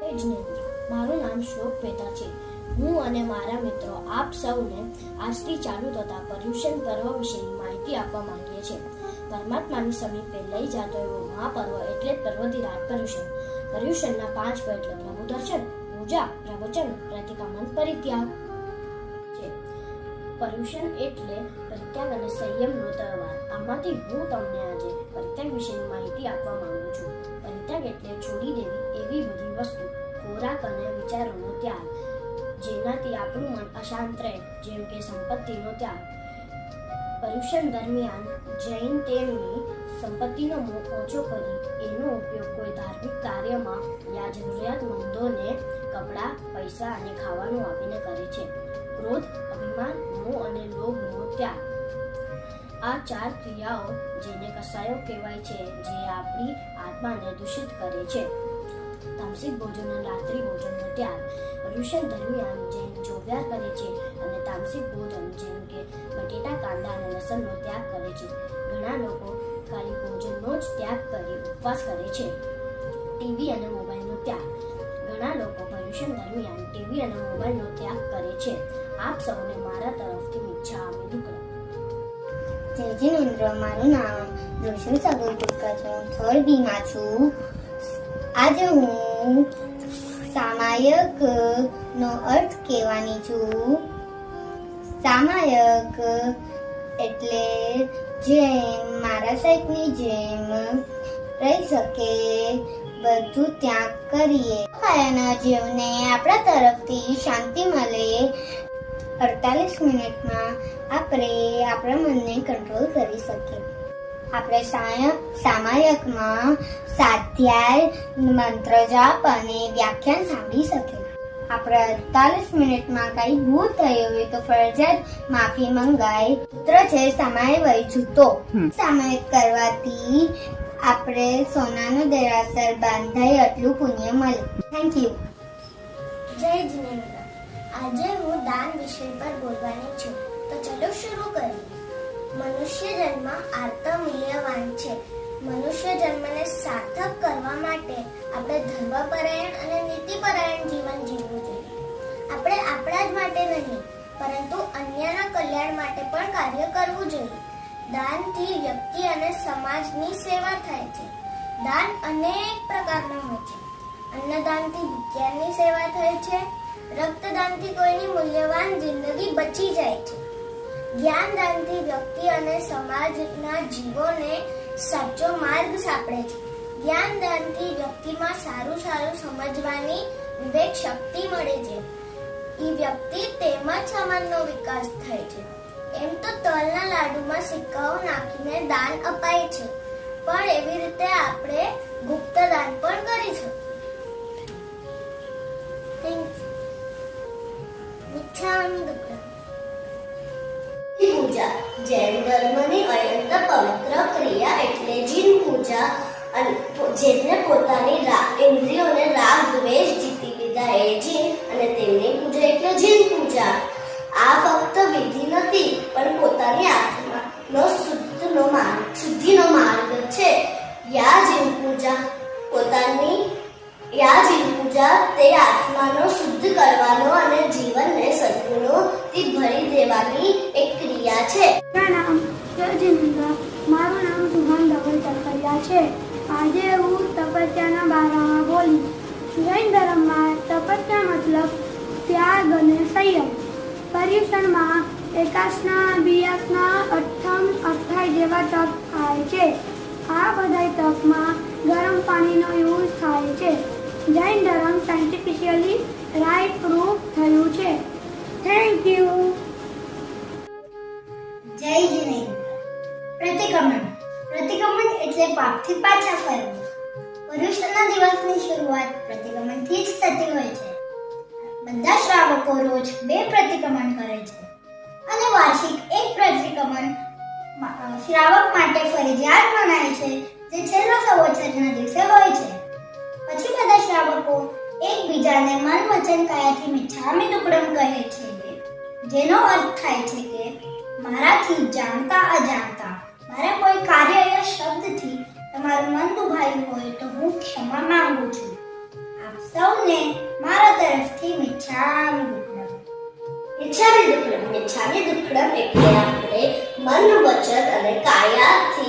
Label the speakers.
Speaker 1: જિનેન્દ્ર, મારું નામ શ્લોક મહેતા છે. હું અને મારા મિત્રો આપ સૌને આજથી ચાલુ થતા પર્યુષણ પર્વ વિશેની માહિતી આપવા માંગીએ છીએ. પરમાત્માની સમીપે લઈ જતો એવો મહાપર્વ એટલે પર્વધિરાજ પર્યુષણ. પર્યુષણના 5 પ એટલે પ્રભુ દર્શન, પૂજા, પ્રવચન, પ્રતિક્રમણ, પરિત્યાગ છે. પર્યુષણ એટલે પરિત્યાગ અને સંયમનો તહેવાર. આમાંથી હું તમને આજે પરિત્યાગ વિશેની માહિતી આપવા માંગુ છું. પરિત્યાગ એટલે છોડી દેવી એવી બધી વસ્તુ, ખોરાક અને વિચારોનો ત્યાગ, જેનાથી આપણું મન અશાંત રહે, જેમ કે સંપત્તિનો ત્યાગ. પર્યુષણ દરમિયાન જૈન તેમની સંપત્તિનો મોહ ઓછો કરી એનો ઉપયોગ કોઈ ધાર્મિક કાર્યમાં યા જરૂરિયાતમંદોને કપડાં, પૈસા અને ખાવાનું આપીને કરે છે. ક્રોધ, અભિમાન, મોહ અને લોભનો ત્યાગ. આ 4 ક્રિયાઓ, જેને કસાયો કહેવાય છે, જે આપણી આત્માને દૂષિત કરે છે. તામસિક ભોજન અને રાત્રિ ભોજનનો ત્યાગ. પર્યુષણ દરમિયાન જૈન ચોવ્યાર કરે છે અને તામસિક ભોજન જેમ કે બટેટા, કાંદા અને લસણનો ત્યાગ કરે છે. ઘણા લોકો ખાલી ભોજનનો જ ત્યાગ કરી ઉપવાસ કરે છે. ટીવી અને મોબાઈલનો ત્યાગ. ઘણા લોકો પર્યુષણ દરમિયાન ટીવી અને મોબાઈલનો ત્યાગ કરે છે. આપ સૌને મારા તરફથી મિચ્છામિ દુક્કડમ.
Speaker 2: જય જિનેન્દ્ર, મારું નામ રોશન સાગર ગુટકા છે. હું 3rd B માં છું. આજે હું સામાયક નો અર્થ કહેવાની છું. સામાયક એટલે જેમ મારા સાહેબની જેમ રહી શકે, બધું ત્યાગ કરીએ. માયાના જીવને આપણા તરફથી શાંતિ મળે. 48 મિનિટમાં આપણે આપણા મનને કંટ્રોલ કરી શકીએ. આપણે સામાયકમાં સ્વાધ્યાય, મંત્ર જાપ અને વ્યાખ્યાન સાંભળી શકીએ. આપણે 48 મિનિટમાં કઈ ભૂલ થઈ હોય તો ફરજિયાત માફી મંગાય. સૂત્ર છે સામાય વય જૂતો. સામાયક કરવાથી આપણે સોનાનો દેરાસર બાંધાય એટલું પુણ્ય મળે. Thank you.
Speaker 3: જય જિનેન્દ્ર, આજે હું દાન વિષય પર બોલવાની છું. તો ચલો શરૂ કરીએ. મનુષ્ય જન્મ આર્તમૂલ્યવાન છે. મનુષ્ય જન્મને સાર્થક કરવા માટે આપણે ધર્મપરાયણ અને નીતિપરાયણ જીવન જીવવું જોઈએ. આપણે આપણા જ માટે નહીં, પરંતુ અન્યના કલ્યાણ માટે પણ કાર્ય કરવું જોઈએ. દાનથી વ્યક્તિ અને સમાજની સેવા થાય છે. દાન અનેક પ્રકારના હોય છે. અન્નદાનથી વિજ્ઞાનની સેવા થાય છે. રક્તદાનથી કોઈની મૂલ્યવાન જિંદગી બચી જાય છે. જ્ઞાનદાનથી વ્યક્તિ અને સમાજના જીવોને સાચો માર્ગ સાંપડે છે. જ્ઞાનદાનથી વ્યક્તિમાં સારું સમજવાની વિવેક શક્તિ મળે છે. એ વ્યક્તિ તેમજ સમાજનો વિકાસ થાય છે. એમ તો તલના લાડુમાં સિક્કાઓ નાખીને દાન અપાય છે, પણ એવી રીતે આપણે ગુપ્ત દાન પણ કરી શકીએ. મિચ્છામિ દુક્કડમ.
Speaker 4: પૂજા જૈન ધર્મની અત્યંત પવિત્ર ક્રિયા એટલે જીન પૂજા. જેમને પોતાની ઇન્દ્રિયોને રાગ દ્વેષ જીતી લીધા એ જીન, અને તેમની પૂજા એટલે જીન પૂજા. આ ફક્ત વિધિ નથી, પણ પોતાની આત્માનો શુદ્ધિનો માર્ગ છે. યા જીન પૂજા તે આત્માનો શુદ્ધ કરવાનો અને જીવનને સદગુણોથી ભરી દેવાની એક ક્રિયા છે.
Speaker 5: મારું નામ સુભાન ધવલ ચરકરિયા છે. આજે હું તપસ્યાના બારામાં બોલીશ. જૈન ધર્મમાં તપસ્યા મતલબ ત્યાગ અને સંયમ. પર્યુષણમાં એકાસના, બિયાસના, અઠ્ઠમ, અઠ્ઠાઈ જેવા તપ થાય છે. આ બધા તપમાં ગરમ પાણીનો યુઝ થાય છે. જૈન ધર્મ સાયન્ટિફિકલી રાઈટ પ્રૂફ થયું છે. Thank you.
Speaker 2: જય જિનેન્દ્ર. પ્રતિક્રમણ એટલે પાપથી પાછા ફરવું. પર્યુષણના દિવસની શરૂઆત પ્રતિક્રમણથી જ થતી હોય છે. બધા શ્રાવકો રોજ 2 પ્રતિક્રમણ કરે છે અને વાર્ષિક 1 પ્રતિક્રમણ શ્રાવક માટે ફરજિયાત મનાય છે, જે છેલ્લો સંવત્સરના દિવસે હોય છે. પછી બધા શ્રાવકો એકબીજાને મન, વચન, કાયાથી મિચ્છામિ દુક્કડમ કહે છે, જેનો અર્થ થાય છે કે મારાથી જાણતા અજાણતા મારા કોઈ કાર્ય યા શબ્દથી તમારું મન દુભાયું હોય તો હું ક્ષમા માંગુ છું. આપ સૌને મારા તરફથી મિચ્છામિ દુક્કડમ.
Speaker 4: મિચ્છામિ દુક્કડમ એટલે આપણે મન, વચન અને કાયાથી